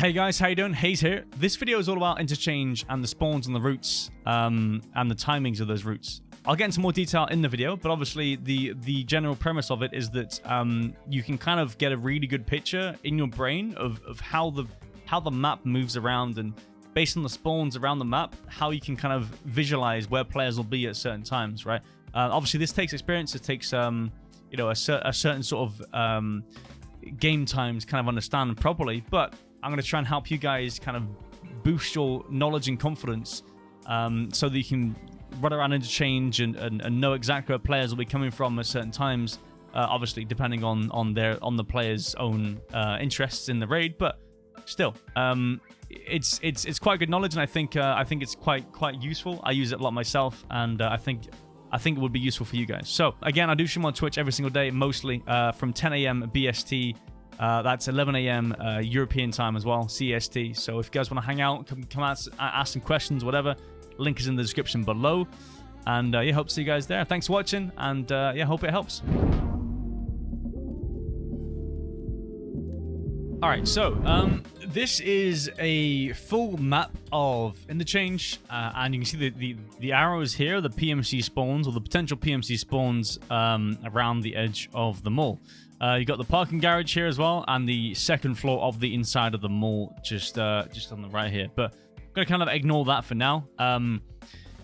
Hey guys, how you doing? Hayz here. This video is all about Interchange and the spawns and the routes, and the timings of those routes. I'll get into more detail in the video, but obviously the general premise of it is that you can kind of get a really good picture in your brain of how the map moves around, and based on the spawns around the map, how you can kind of visualize where players will be at certain times, right? Obviously, this takes experience. It takes you know, a certain sort of game time to kind of understand properly, but I'm going to try and help you guys kind of boost your knowledge and confidence so that you can run around Interchange and know exactly where players will be coming from at certain times, obviously depending on the player's own interests in the raid, but still it's quite good knowledge, and I think it's quite useful. I use it a lot myself, and I think it would be useful for you guys. So again, I do stream on Twitch every single day, mostly from 10 a.m. BST. That's 11 a.m. European time as well, CST. So if you guys want to hang out, come out, ask some questions, whatever, link is in the description below. And yeah, hope to see you guys there. Thanks for watching, and yeah, hope it helps. All right, so this is a full map of Interchange, and you can see the arrows here, the PMC spawns, or the potential PMC spawns around the edge of the mall. You got the parking garage here as well, and the second floor of the inside of the mall, just on the right here. But I'm gonna kind of ignore that for now.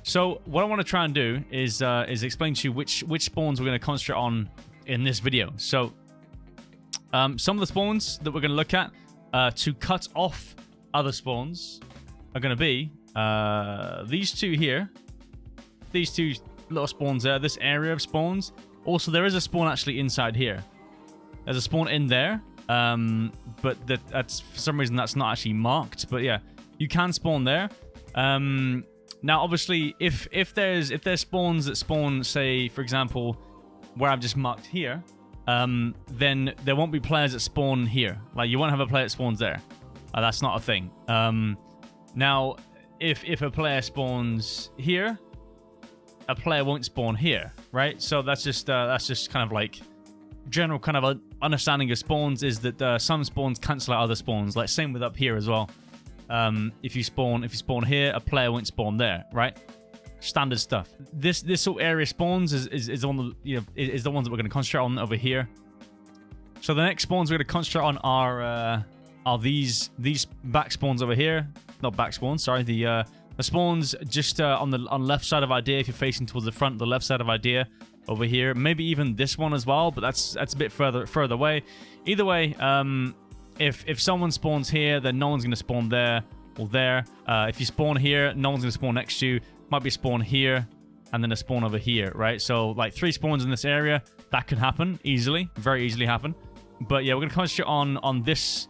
So what I want to try and do is explain to you which spawns we're going to concentrate on in this video. So some of the spawns that we're going to look at to cut off other spawns are going to be these two here, these two little spawns there, this area of spawns. Also, there is a spawn actually inside here. There's a spawn in there, but that's for some reason that's not actually marked. But yeah, you can spawn there. Now, obviously, if there's spawns that spawn, say for example, where I've just marked here, then there won't be players that spawn here. Like, you won't have a player that spawns there. That's not a thing. Now, if a player spawns here, a player won't spawn here, right? So that's just kind of like general kind of understanding of spawns, is that some spawns cancel out other spawns. Like same with up here as well. If you spawn here, a player won't spawn there, right? Standard stuff. This sort of area spawns is on the is the ones that we're going to concentrate on over here. So the next spawns we're going to concentrate on are these back spawns over here. Not back spawns, sorry. The spawns just on the left side of idea. If you're facing towards the front, the left side of idea over here. Maybe even this one as well, but that's a bit further away. Either way, if someone spawns here, then no one's going to spawn there or there. If you spawn here, no one's going to spawn next to you. Might be a spawn here and then a spawn over here, right? So like 3 spawns in this area, that could happen easily, very easily happen. But yeah, we're going to concentrate on this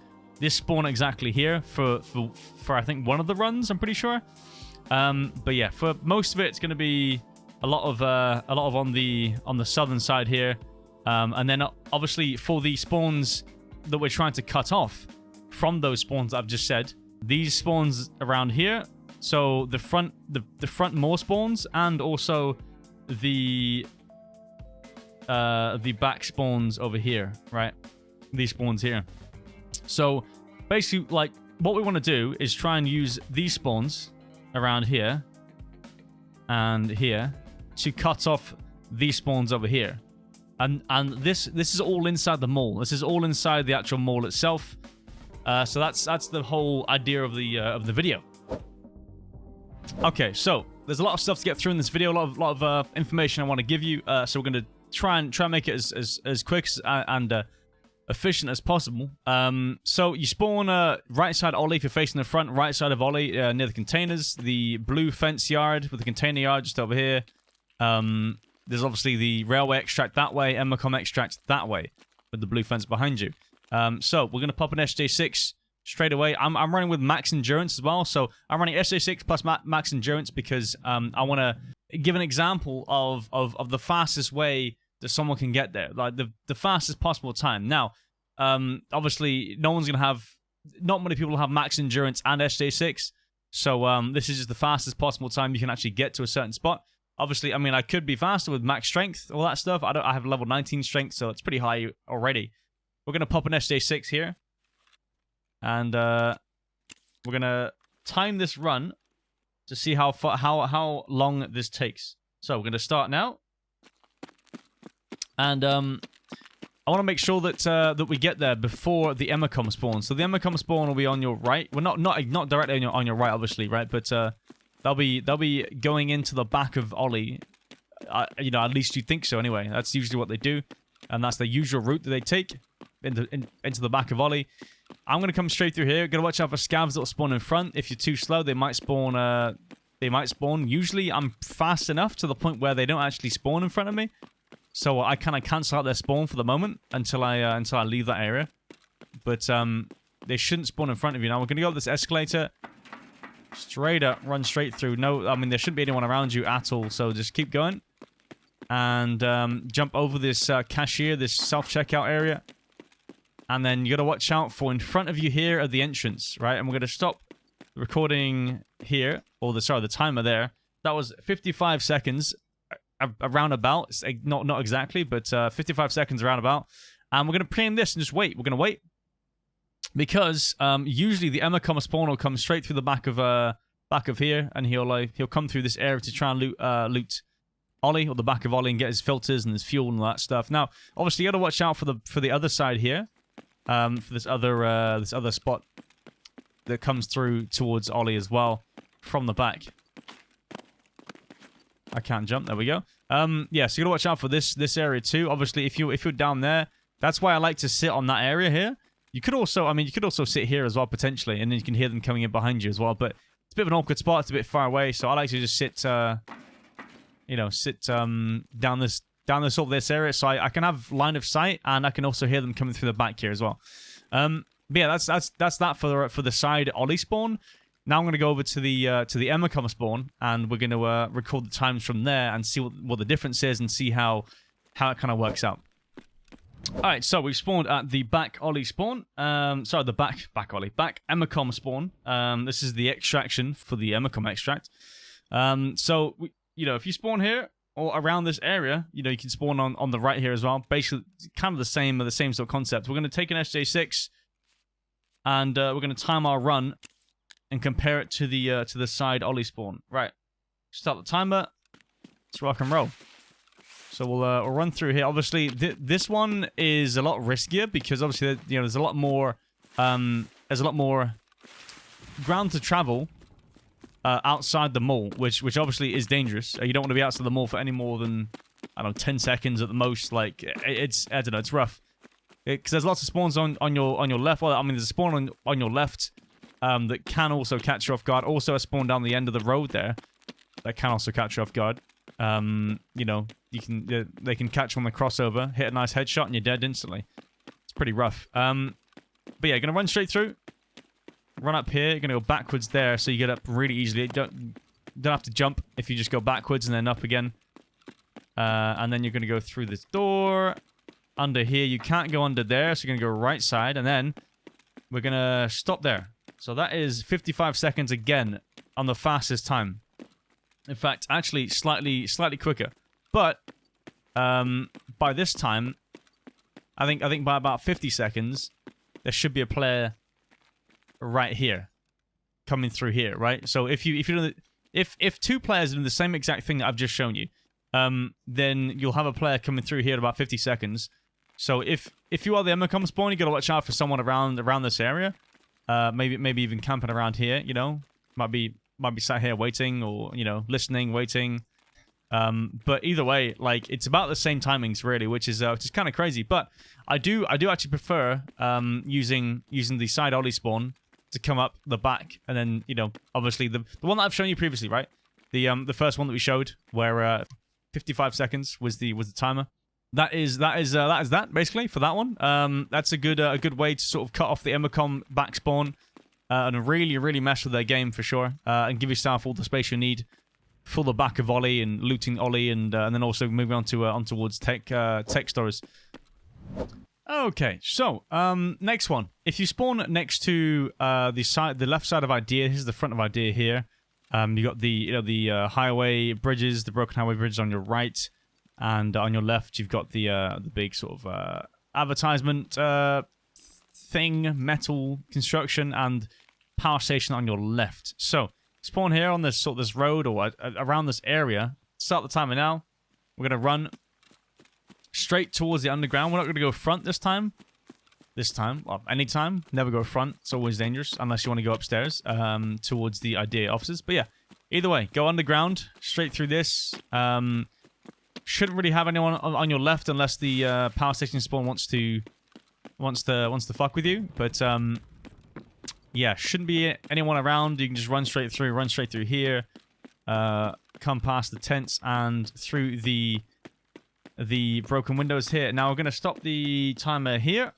spawn exactly here for I think one of the runs, I'm pretty sure. But yeah, for most of it, it's going to be a lot of on the southern side here, and then obviously for the spawns that we're trying to cut off from those spawns that I've just said, these spawns around here. So the front more spawns, and also the back spawns over here, right? These spawns here. So basically, like, what we want to do is try and use these spawns around here and here to cut off these spawns over here. And this is all inside the mall. This is all inside the actual mall itself. So that's the whole idea of the video. Okay, so there's a lot of stuff to get through in this video, a lot of information I want to give you. So we're going to try and make it as quick and efficient as possible. So you spawn right side OLI if you're facing the front, right side of OLI near the containers, the blue fence yard with the container yard just over here. There's obviously the railway extract that way, Emacom extract that way with the blue fence behind you. So we're going to pop an SJ6 straight away. I'm running with max endurance as well, so I'm running SJ6 plus max endurance because I want to give an example of the fastest way that someone can get there, like the fastest possible time. Now, obviously, not many people have max endurance and SJ6, so this is just the fastest possible time you can actually get to a certain spot. Obviously, I mean, I could be faster with max strength, all that stuff. I have level 19 strength, so it's pretty high already. We're going to pop an SJ6 here. And we're gonna time this run to see how long this takes. So we're gonna start now, and I want to make sure that that we get there before the Emacom spawn. So the Emacom spawn will be on your right. Well, not directly on your right, obviously, right? But they'll be going into the back of OLI. You know, at least you think so. Anyway, that's usually what they do, and that's the usual route that they take into the back of OLI. I'm gonna come straight through here. Gotta watch out for scavs that'll spawn in front. If you're too slow, they might spawn. Usually, I'm fast enough to the point where they don't actually spawn in front of me. So I kind of cancel out their spawn for the moment until I leave that area. But they shouldn't spawn in front of you. Now we're gonna go up this escalator, straight up, run straight through. No, I mean there shouldn't be anyone around you at all. So just keep going and jump over this cashier, this self-checkout area, and then you gotta watch out for in front of you here at the entrance, right? And we're gonna stop the recording here, or the timer there. That was 55 seconds. Around about, not exactly, but 55 seconds around about, and we're gonna pre-aim this and just wait. We're gonna wait because usually the Emacom spawn will come straight through the back of here, and he'll come through this area to try and loot OLI, or the back of OLI, and get his filters and his fuel and all that stuff. Now, obviously, you gotta watch out for the other side here, for this other spot that comes through towards OLI as well from the back. I can't jump. There we go. Yeah, so you gotta watch out for this area too. Obviously, if you're down there, that's why I like to sit on that area here. You could also, sit here as well potentially, and then you can hear them coming in behind you as well. But it's a bit of an awkward spot. It's a bit far away, so I like to just sit, down this sort of this area, so I can have line of sight, and I can also hear them coming through the back here as well. But yeah, that's that for the side OLI spawn. Now I'm going to go over to the Emacom spawn, and we're going to record the times from there and see what the difference is and see how it kind of works out. Alright, so we've spawned at the back OLI spawn. Sorry, the back Emacom spawn. This is the extraction for the Emacom extract. So, if you spawn here or around this area, you can spawn on the right here as well. Basically, kind of the same sort of concept. We're going to take an SJ6, and we're going to time our run and compare it to the side OLI spawn. Right. Start the timer. Let's rock and roll. So we'll run through here. Obviously, this one is a lot riskier because obviously there's a lot more ground to travel outside the mall, which obviously is dangerous. You don't want to be outside the mall for any more than 10 seconds at the most. Like it's rough because there's lots of spawns on your left. Well, I mean there's a spawn on your left. That can also catch you off guard. Also, a spawn down the end of the road there that can also catch you off guard. They can catch you on the crossover, hit a nice headshot, and you're dead instantly. It's pretty rough. But yeah, gonna run straight through. Run up here. You're gonna go backwards there, so you get up really easily. Don't have to jump if you just go backwards and then up again. And then you're gonna go through this door. Under here, you can't go under there, so you're gonna go right side, and then we're gonna stop there. So that is 55 seconds again on the fastest time. In fact, actually slightly quicker. But by this time, I think by about 50 seconds, there should be a player right here coming through here, right? So if two players are doing the same exact thing that I've just shown you, then you'll have a player coming through here at about 50 seconds. So if you are the Emacom spawn, you gotta watch out for someone around this area. Maybe even camping around here, might be sat here waiting or, listening, waiting. But either way, like, it's about the same timings really, which is kind of crazy. But I do actually prefer using the side OLI spawn to come up the back, and then, obviously the one that I've shown you previously, right? The first one that we showed where 55 seconds was the timer. That is that basically for that one. That's a good way to sort of cut off the Emacom back spawn and really mess with their game for sure, and give yourself all the space you need for the back of OLI and looting OLI, and then also moving on towards tech stores. Okay, so next one. If you spawn next to the left side of Idea, here's the front of Idea here. You got the highway bridges, the broken highway bridges on your right. And on your left, you've got the big sort of advertisement thing, metal construction, and power station on your left. So spawn here on this this road or around this area. Start the timer now. We're gonna run straight towards the underground. We're not gonna go front this time. Well, anytime, never go front. It's always dangerous unless you want to go upstairs towards the idea offices. But yeah, either way, go underground straight through this. Shouldn't really have anyone on your left unless the power station spawn wants to fuck with you. But yeah, shouldn't be anyone around. You can just run straight through here, come past the tents and through the broken windows here. Now we're gonna stop the timer here.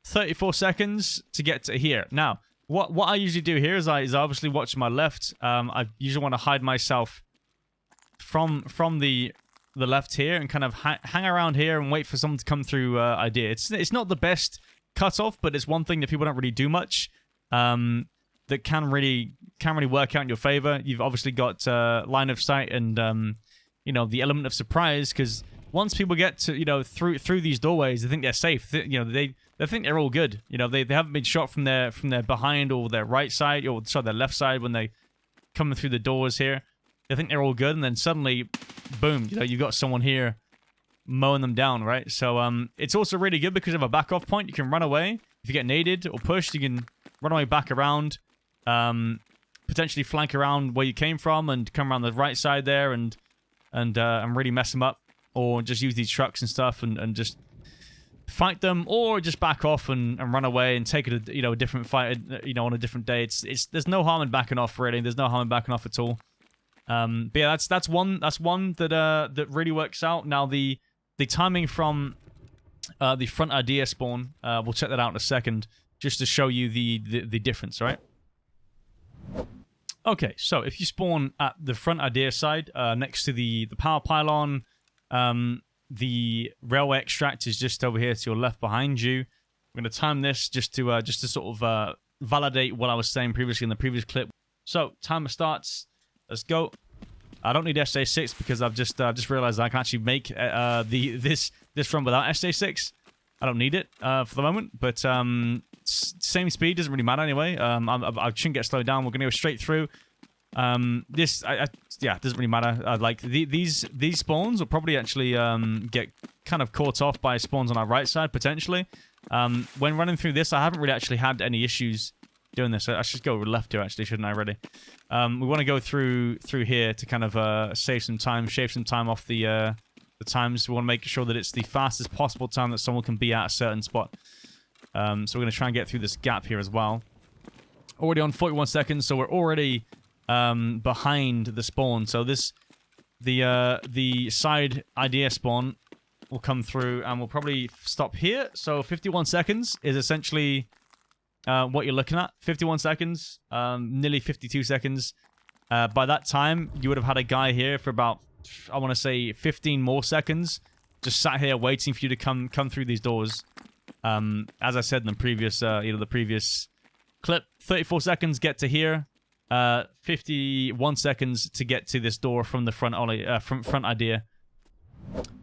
34 seconds to get to here. Now, what I usually do here is I obviously watch my left. I usually want to hide myself from the left here and kind of hang around here and wait for someone to come through idea. It's not the best cutoff, but it's one thing that people don't really do much. That can really work out in your favor. You've obviously got line of sight and you know, the element of surprise, because once people get to, you know, through these doorways, they think they're safe. You know, they think they're all good. You know, they haven't been shot from their behind or their right side or sorry, their left side when they coming through the doors here. They think they're all good, and then suddenly, boom, you know, you've got someone here mowing them down, right? So it's also really good because of a back off point. You can run away. If you get naded or pushed, you can run away back around, potentially flank around where you came from and come around the right side there and really mess them up, or just use these trucks and stuff and just fight them, or just back off and run away and take it, you know, a different fight, you know, on a different day. It's there's no harm in backing off, really. There's no harm in backing off at all. But yeah, that's one that really works out. Now the timing from the front idea spawn, we'll check that out in a second, just to show you the difference, right? Okay, so if you spawn at the front idea side, next to the power pylon, the railway extract is just over here to your left behind you. I'm going to time this just to sort of validate what I was saying previously in the previous clip. So timer starts. Let's go. I don't need SJ6 because I've just realized I can actually make this run without SJ6. I don't need it for the moment, but same speed doesn't really matter anyway. I shouldn't get slowed down. We're gonna go straight through. Yeah, doesn't really matter. Like these spawns will probably actually get kind of caught off by spawns on our right side potentially. When running through this, I haven't really actually had any issues doing this. I should go left here actually, shouldn't I? Really. We want to go through here to kind of shave some time off the times. We want to make sure that it's the fastest possible time that someone can be at a certain spot. So we're going to try and get through this gap here as well. Already on 41 seconds, so we're already behind the spawn. So the side idea spawn will come through and we'll probably stop here. So 51 seconds is essentially what you're looking at. 51 seconds, nearly 52 seconds. By that time, you would have had a guy here for about, I want to say 15 more seconds, just sat here waiting for you to come through these doors. As I said in the previous, the previous clip, 34 seconds get to here, 51 seconds to get to this door from the front idea.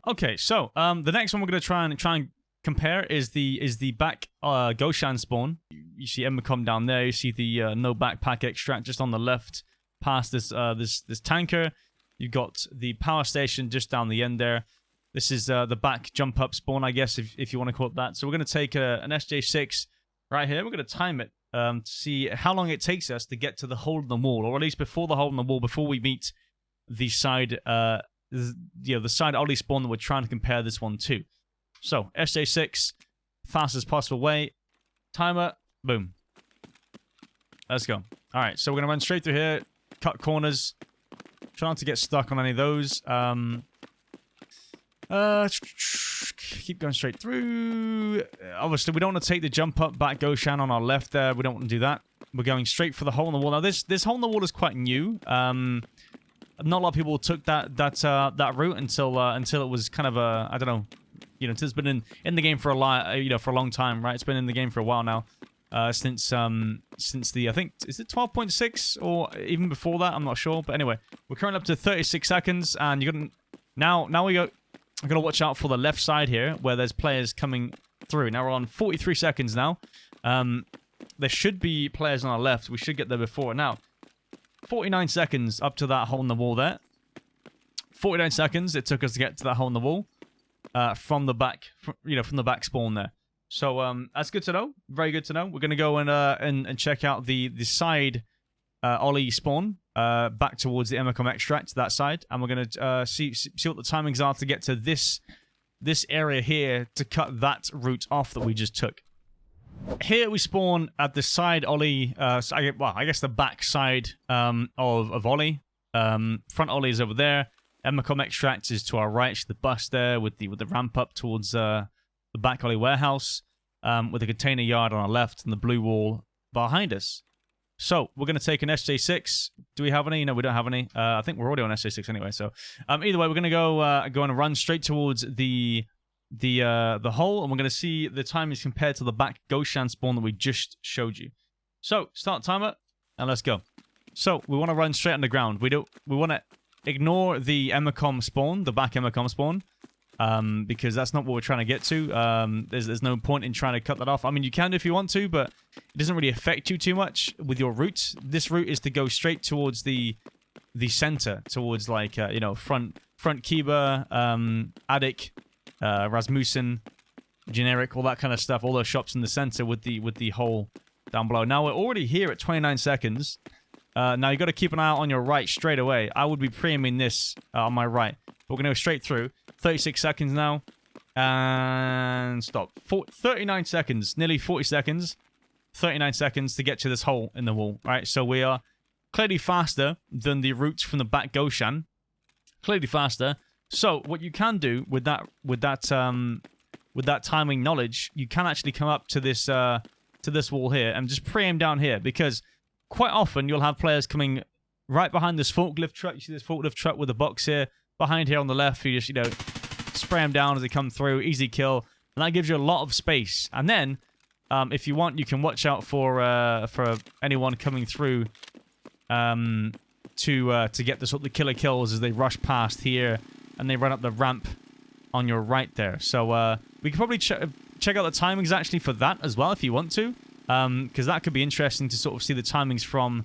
Okay, so the next one we're gonna try and compare is the back Goshan spawn. You see Embercom down there. You see the no backpack extract just on the left, past this this tanker. You've got the power station just down the end there. This is the back jump up spawn, I guess, if you want to call it that. So we're going to take an SJ6 right here. We're going to time it to see how long it takes us to get to the hole in the wall, or at least before the hole in the wall, before we meet the side, the side OLI spawn that we're trying to compare this one to. So SJ6, fastest possible way. Timer, boom. Let's go. All right, so we're going to run straight through here, cut corners. Try not to get stuck on any of those. Keep going straight through. Obviously, we don't want to take the jump up back Goshan on our left there. We don't want to do that. We're going straight for the hole in the wall. Now, this hole in the wall is quite new. Not a lot of people took that route until it was kind of a, I don't know, it's been in the game for a long time, right? It's been in the game for a while now. Since the, I think, is it 12.6 or even before that? I'm not sure. But anyway, we're currently up to 36 seconds, and you're gonna now we go. I'm gonna watch out for the left side here where there's players coming through. Now we're on 43 seconds now. there should be players on our left. We should get there before. Now, 49 seconds up to that hole in the wall there. 49 seconds it took us to get to that hole in the wall from the back, from the back spawn there. So that's good to know. Very good to know. We're gonna go and check out the side OLI spawn back towards the Emicom extract, that side, and we're gonna see what the timings are to get to this area here to cut that route off that we just took. Here we spawn at the side OLI, I guess the back side of OLI. Front OLI is over there. Emicom extract is to our right, the bus there with the ramp up towards the back OLI warehouse, with the container yard on our left and the blue wall behind us. So we're going to take an SJ6. Do we have any? No, we don't have any. I think we're already on SJ6 anyway. So either way, we're going to go and run straight towards the hole, and we're going to see the timings compared to the back Goshan spawn that we just showed you. So start timer and let's go. So we want to run straight underground. We want to ignore the Emicom spawn, the back Emicom spawn, because that's not what we're trying to get to. There's no point in trying to cut that off. I mean, you can if you want to, but it doesn't really affect you too much with your route. This route is to go straight towards the center, towards like front Kiba, Attic, Rasmussen, generic, all that kind of stuff. All those shops in the center with the hole down below. Now we're already here at 29 seconds. Now you got to keep an eye out on your right straight away. I would be pre-aiming this on my right. We're going to go straight through. 36 seconds now. And stop. 39 seconds. Nearly 40 seconds. 39 seconds to get to this hole in the wall. Right, so we are clearly faster than the route from the back Goshan. Clearly faster. So what you can do with that timing knowledge, you can actually come up to this wall here and just pre-aim down here, because quite often you'll have players coming right behind this forklift truck. You see this forklift truck with a box here. Behind here on the left, you just, spray them down as they come through. Easy kill. And that gives you a lot of space. And then, if you want, you can watch out for anyone coming through to get the sort of the killer kills as they rush past here and they run up the ramp on your right there. So we could probably check out the timings actually for that as well if you want to. Because that could be interesting to sort of see the timings from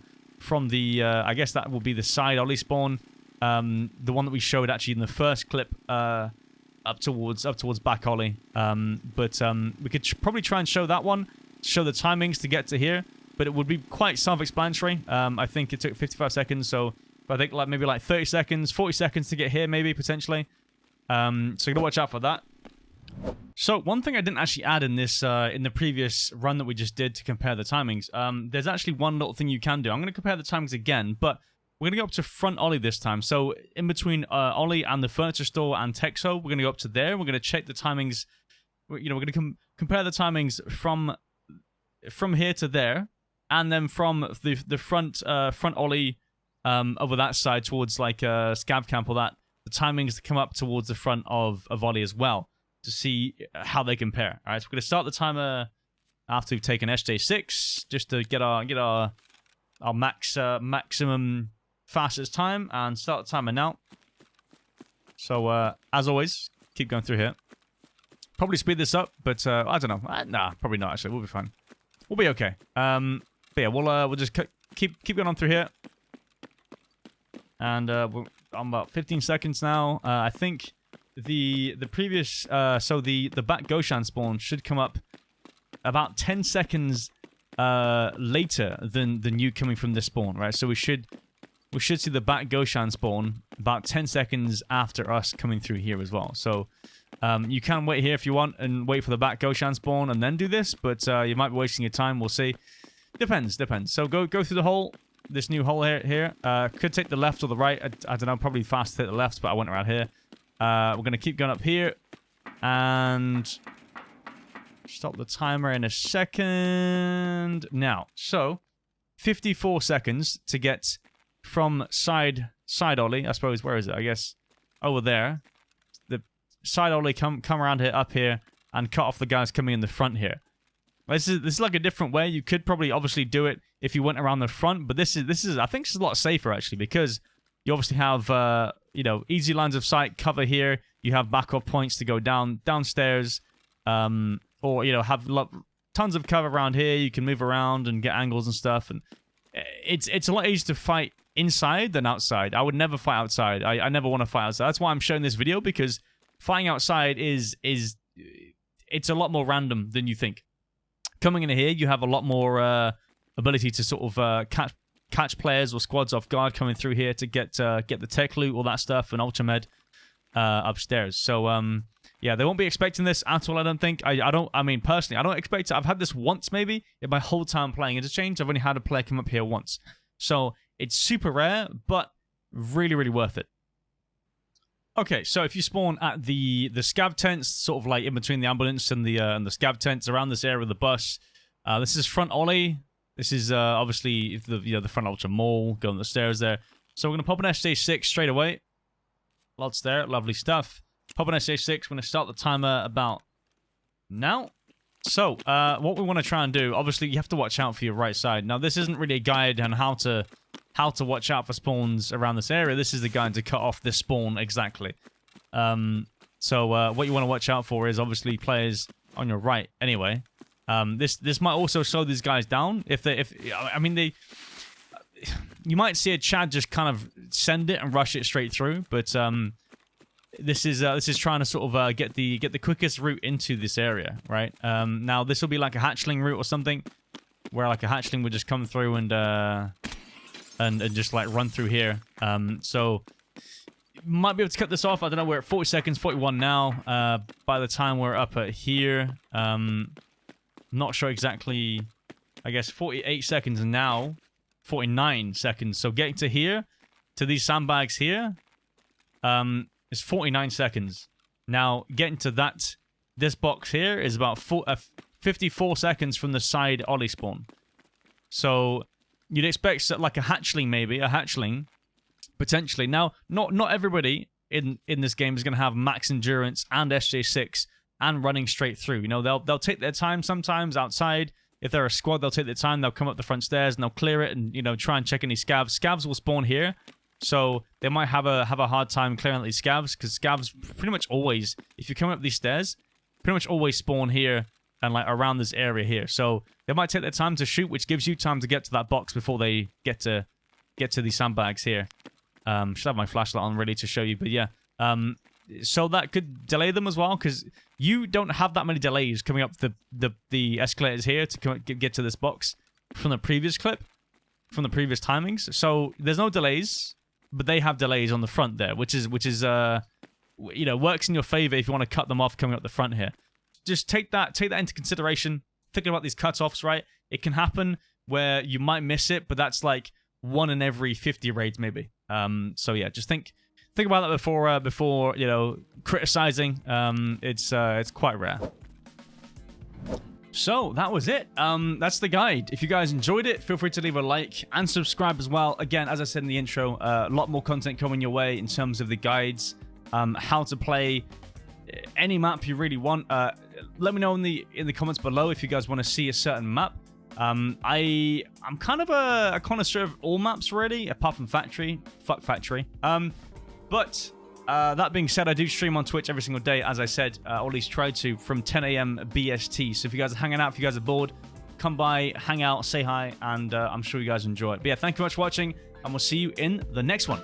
the, I guess that will be the side OLI spawn. The one that we showed actually in the first clip up towards back OLI. But we could probably try and show that one, show the timings to get to here. But it would be quite self-explanatory. I think it took 55 seconds, so I think maybe 30 seconds, 40 seconds to get here maybe, potentially. So you gotta watch out for that. So one thing I didn't actually add in this in the previous run that we just did to compare the timings, there's actually one little thing you can do. I'm going to compare the timings again, but we're going to go up to front OLI this time. So in between OLI and the furniture store and Texo, we're going to go up to there. We're going to check the timings. We're going to compare the timings from here to there, and then from the front OLI over that side towards like Scav camp or that, the timings to come up towards the front of OLI as well, to see how they compare. All right, so we're going to start the timer after we've taken SJ6, just to get our maximum fastest time, and start the timer now. So as always, keep going through here. Probably speed this up, but I don't know. Nah, probably not. Actually, we'll be fine. We'll be okay. But yeah, we'll just keep going on through here, and we're on about 15 seconds now. I think the previous so the back Goshan spawn should come up about 10 seconds later than you coming from this spawn, right? So we should see the back Goshan spawn about 10 seconds after us coming through here as well. So you can wait here if you want and wait for the back Goshan spawn and then do this, but you might be wasting your time. We'll see. Depends. So go through the hole, this new hole here. Could take the left or the right. I don't know. Probably fast to take the left, but I went around here. We're going to keep going up here and stop the timer in a second. Now, so 54 seconds to get from side OLI, I suppose. Where is it? I guess over there. The side OLI come around here, up here, and cut off the guys coming in the front here. This is like a different way. You could probably obviously do it if you went around the front, but this is I think this is a lot safer actually, because you obviously have easy lines of sight, cover here. You have backup points to go downstairs, or have tons of cover around here. You can move around and get angles and stuff, and it's a lot easier to fight inside than outside. I would never fight outside. I never want to fight outside. That's why I'm showing this video, because fighting outside is it's a lot more random than you think. Coming in here, you have a lot more ability to sort of catch players or squads off guard coming through here to get the tech loot, all that stuff, and ultra med upstairs. So yeah, they won't be expecting this at all, I don't think. I mean, personally, I don't expect it. I've had this once, maybe, in my whole time playing Interchange. I've only had a player come up here once. So it's super rare, but really, really worth it. Okay, so if you spawn at the scav tents, sort of like in between the ambulance and the scav tents around this area of the bus, this is front ollie. This is obviously the front ultra mall, going up the stairs there. So we're gonna pop an SJ6 straight away. Lots there, lovely stuff. Pop an SJ6. We're gonna start the timer about now. So what we want to try and do, obviously, you have to watch out for your right side. Now, this isn't really a guide on how to watch out for spawns around this area. This is the guide to cut off this spawn exactly. So what you want to watch out for is obviously players on your right. Anyway, this might also slow these guys down I mean you might see a Chad just kind of send it and rush it straight through, but this is trying to sort of get the quickest route into this area, right? Now this will be like a hatchling route or something, where like a hatchling would just come through and just like run through here. So might be able to cut this off. I don't know. We're at 40 seconds, 41 now. By the time we're up at here, not sure exactly. I guess 48 seconds now, 49 seconds. So getting to here, to these sandbags here, is 49 seconds. Now getting to this box here is about 54 seconds from the side ollie spawn. So you'd expect like a hatchling, maybe a hatchling, potentially. Now, not everybody in this game is going to have max endurance and SJ6 and running straight through. You know, they'll take their time sometimes outside. If they're a squad, they'll take their time. They'll come up the front stairs and they'll clear it and, you know, try and check any scavs. Scavs will spawn here, so they might have a hard time clearing out these scavs, because scavs pretty much always, if you're coming up these stairs, pretty much always spawn here and like around this area here. So they might take their time to shoot, which gives you time to get to that box before they get to these sandbags here. Should have my flashlight on ready to show you, but yeah. So that could delay them as well, because you don't have that many delays coming up the escalators here to get to this box from the previous clip, from the previous timings. So there's no delays, but they have delays on the front there, which is you know, works in your favor if you want to cut them off coming up the front here. Just take that into consideration. Thinking about these cutoffs, right? It can happen where you might miss it, but that's like 1 in every 50 raids maybe. So yeah, just think about that before you know, criticizing. It's quite rare. So that was it. That's the guide. If you guys enjoyed it, feel free to leave a like and subscribe as well. Again, as I said in the intro, a lot more content coming your way in terms of the guides, how to play any map you really want. Let me know in the comments below if you guys want to see a certain map. I'm kind of a connoisseur of all maps really, apart from Factory. Fuck Factory. But that being said, I do stream on Twitch every single day, as I said, or at least try to, from 10 AM BST. So if you guys are hanging out, if you guys are bored, come by, hang out, say hi, and I'm sure you guys enjoy it. But yeah, thank you very much for watching, and we'll see you in the next one.